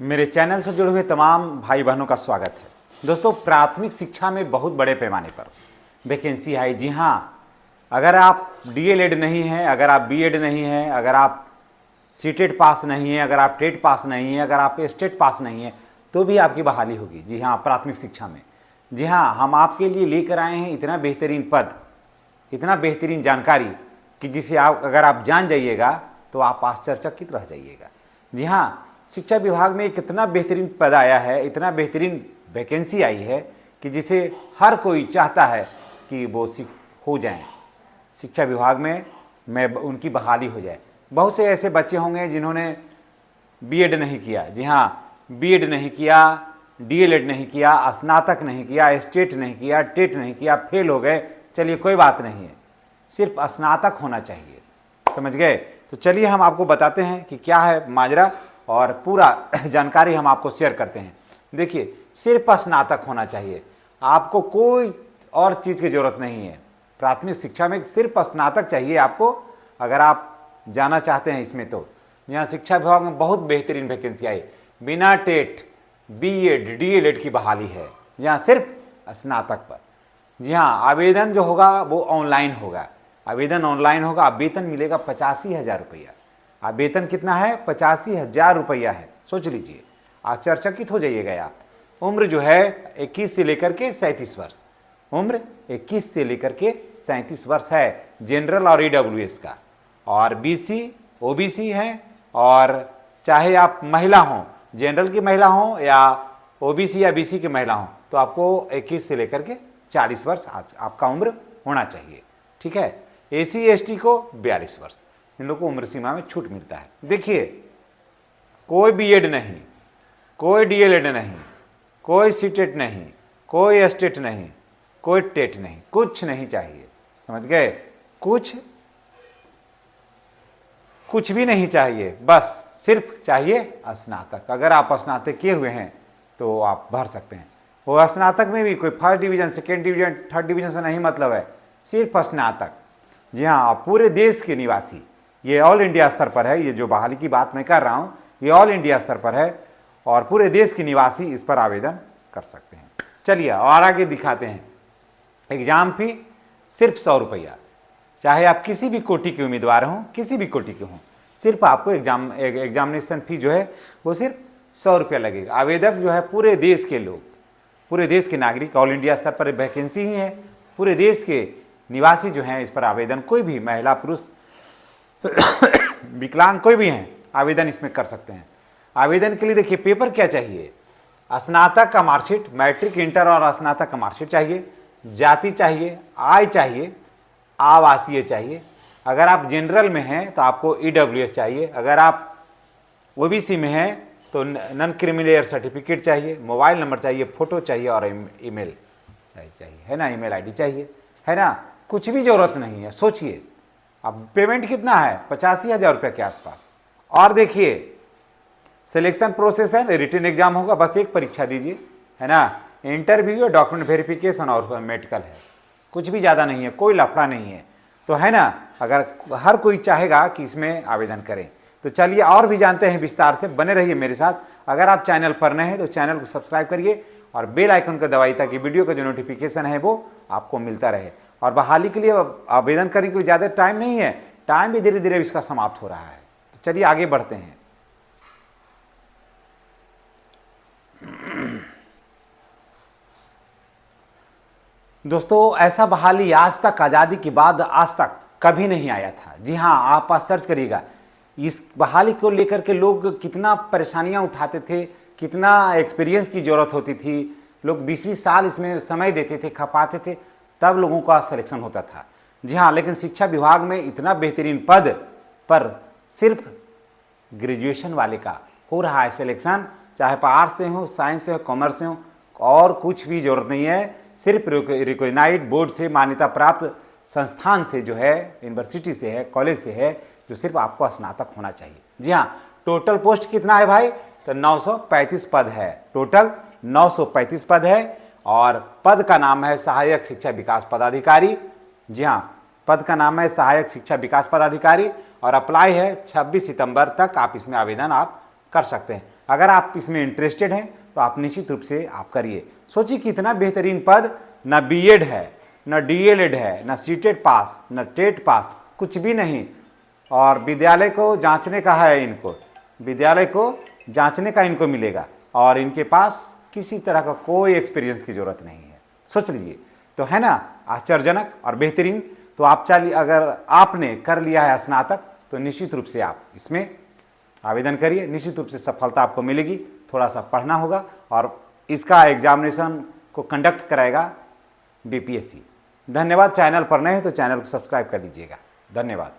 मेरे चैनल से जुड़े हुए तमाम भाई बहनों का स्वागत है। दोस्तों, प्राथमिक शिक्षा में बहुत बड़े पैमाने पर वैकेंसी आई। जी हाँ, अगर आप डीएलएड नहीं हैं, अगर आप बीएड नहीं हैं, अगर आप सीटेट पास नहीं हैं, अगर आप टेट पास नहीं हैं, अगर आप स्टेट पास नहीं हैं, तो भी आपकी बहाली होगी। जी हाँ, प्राथमिक शिक्षा में। जी हाँ, हम आपके लिए लेकर आए हैं इतना बेहतरीन पद, इतना बेहतरीन जानकारी कि जिसे अगर आप जान जाइएगा तो आप आश्चर्यचकित रह जाइएगा। जी हाँ, शिक्षा विभाग में एक इतना बेहतरीन पद आया है, इतना बेहतरीन वैकेंसी आई है कि जिसे हर कोई चाहता है कि वो हो जाएं शिक्षा विभाग में उनकी बहाली हो जाए। बहुत से ऐसे बच्चे होंगे जिन्होंने बीएड नहीं किया। जी हाँ, बीएड नहीं किया, डीएलएड नहीं किया, स्नातक नहीं किया, स्टेट नहीं किया, टेट नहीं किया, फेल हो गए। चलिए, कोई बात नहीं है, सिर्फ स्नातक होना चाहिए। समझ गए? तो चलिए हम आपको बताते हैं कि क्या है माजरा, और पूरा जानकारी हम आपको शेयर करते हैं। देखिए, सिर्फ स्नातक होना चाहिए, आपको कोई और चीज़ की ज़रूरत नहीं है। प्राथमिक शिक्षा में सिर्फ स्नातक चाहिए आपको, अगर आप जाना चाहते हैं इसमें। तो यहाँ शिक्षा विभाग में बहुत बेहतरीन वैकेंसी आई, बिना टेट, बीएड, डीएलएड की बहाली है, जहाँ सिर्फ स्नातक पर। जी हाँ, आवेदन जो होगा वो ऑनलाइन होगा, आवेदन ऑनलाइन होगा। वेतन मिलेगा 85,000 रुपया। अब वेतन कितना है? 85,000 रुपया है। सोच लीजिए, आश्चर्यचकित हो जाइएगा आप। उम्र जो है 21 से लेकर के 37 वर्ष, उम्र 21 से लेकर के 37 वर्ष है जनरल और ईडब्ल्यूएस का। और बीसी, ओबीसी है, और चाहे आप महिला हों, जनरल की महिला हों या ओबीसी या बीसी की महिला हों, तो आपको 21 से लेकर के 40 वर्ष आपका उम्र होना चाहिए। ठीक है? एसी एसटी को 42 वर्ष, इन लोगों को उम्र सीमा में छूट मिलता है। देखिए, कोई बीएड नहीं, कोई डीएलएड नहीं, कोई सीटेट नहीं, कोई स्टेट नहीं, कोई टेट नहीं, कुछ नहीं चाहिए। समझ गए? कुछ भी नहीं चाहिए, बस सिर्फ चाहिए स्नातक। अगर आप स्नातक किए हुए हैं तो आप भर सकते हैं। वो स्नातक में भी कोई first division, second division, third division से नहीं मतलब है, सिर्फ स्नातक। जी हाँ, पूरे देश के निवासी, ये ऑल इंडिया स्तर पर है। ये जो बहाली की बात मैं कर रहा हूँ, ये ऑल इंडिया स्तर पर है और पूरे देश के निवासी इस पर आवेदन कर सकते हैं। चलिए और आगे दिखाते हैं। एग्जाम फी सिर्फ 100 रुपया, चाहे आप किसी भी कोटि के उम्मीदवार हों, किसी भी कोटि के हों, सिर्फ आपको एग्जामिनेशन फी जो है वो सिर्फ 100 रुपया लगेगा। आवेदक जो है पूरे देश के लोग, पूरे देश के नागरिक, ऑल इंडिया स्तर पर वैकेंसी ही है। पूरे देश के निवासी जो हैं इस पर आवेदन, कोई भी महिला, पुरुष, विकलांग कोई भी हैं, आवेदन इसमें कर सकते हैं। आवेदन के लिए देखिए, पेपर क्या चाहिए? स्नातक का मार्कशीट, मैट्रिक, इंटर और स्नातक का मार्कशीट चाहिए। जाति चाहिए, आय चाहिए, आवासीय चाहिए। अगर आप जनरल में हैं तो आपको ईडब्ल्यूएस चाहिए। अगर आप ओबीसी में हैं तो नॉन क्रिमिनल सर्टिफिकेट चाहिए। मोबाइल नंबर चाहिए, फोटो चाहिए और ईमेल चाहिए, है ना? ईमेल आईडी चाहिए, है ना? कुछ भी जरूरत नहीं है। सोचिए, अब पेमेंट कितना है? 85,000 रुपये के आसपास। और देखिए, सिलेक्शन प्रोसेस है, रिटन एग्जाम होगा, बस एक परीक्षा दीजिए, है ना? इंटरव्यू, डॉक्यूमेंट वेरिफिकेशन और मेडिकल है, कुछ भी ज़्यादा नहीं है, कोई लफड़ा नहीं है। तो है ना, अगर हर कोई चाहेगा कि इसमें आवेदन करें। तो चलिए और भी जानते हैं विस्तार से, बने रहिए मेरे साथ। अगर आप चैनल पर नए हैं तो चैनल को सब्सक्राइब करिए और बेल आइकन को दबाइए ताकि वीडियो का जो नोटिफिकेशन है वो आपको मिलता रहे। और बहाली के लिए आवेदन करने के लिए ज़्यादा टाइम नहीं है, टाइम भी धीरे धीरे इसका समाप्त हो रहा है। तो चलिए आगे बढ़ते हैं। दोस्तों, ऐसा बहाली आज तक, आज़ादी के बाद आज तक कभी नहीं आया था। जी हाँ, आप सर्च करिएगा, इस बहाली को लेकर के लोग कितना परेशानियां उठाते थे, कितना एक्सपीरियंस की ज़रूरत होती थी। लोग 20-20 साल इसमें समय देते थे, खपाते थे, तब लोगों का सिलेक्शन होता था। जी हाँ, लेकिन शिक्षा विभाग में इतना बेहतरीन पद पर सिर्फ ग्रेजुएशन वाले का हो रहा है सिलेक्शन, चाहे आर्ट्स से हो, साइंस से हो, कॉमर्स से हो, और कुछ भी जरूरत नहीं है। सिर्फ रिकॉग्नाइज्ड बोर्ड से मान्यता प्राप्त संस्थान से जो है, यूनिवर्सिटी से है, कॉलेज से है, जो सिर्फ आपको स्नातक होना चाहिए। जी हाँ, टोटल पोस्ट कितना है भाई? तो 935 पद है, टोटल 935 पद है। और पद का नाम है सहायक शिक्षा विकास पदाधिकारी। जी हाँ, पद का नाम है सहायक शिक्षा विकास पदाधिकारी और अप्लाई है 26 सितंबर तक। आप इसमें आवेदन आप कर सकते हैं। अगर आप इसमें इंटरेस्टेड हैं तो आप निश्चित रूप से आप करिए। सोचिए कितना बेहतरीन पद, ना बीएड है, ना डीएलएड है, ना सीटेट पास, ना टेट पास, कुछ भी नहीं, और विद्यालय को जांचने का है, इनको विद्यालय को जांचने का इनको मिलेगा, और इनके पास किसी तरह का कोई एक्सपीरियंस की ज़रूरत नहीं है। सोच लीजिए, तो है ना आश्चर्यजनक और बेहतरीन। तो आप चलिए, अगर आपने कर लिया है स्नातक तो निश्चित रूप से आप इसमें आवेदन करिए, निश्चित रूप से सफलता आपको मिलेगी। थोड़ा सा पढ़ना होगा, और इसका एग्जामिनेशन को कंडक्ट कराएगा बीपीएससी। धन्यवाद। चैनल पर नए हैं तो चैनल को सब्सक्राइब कर दीजिएगा। धन्यवाद।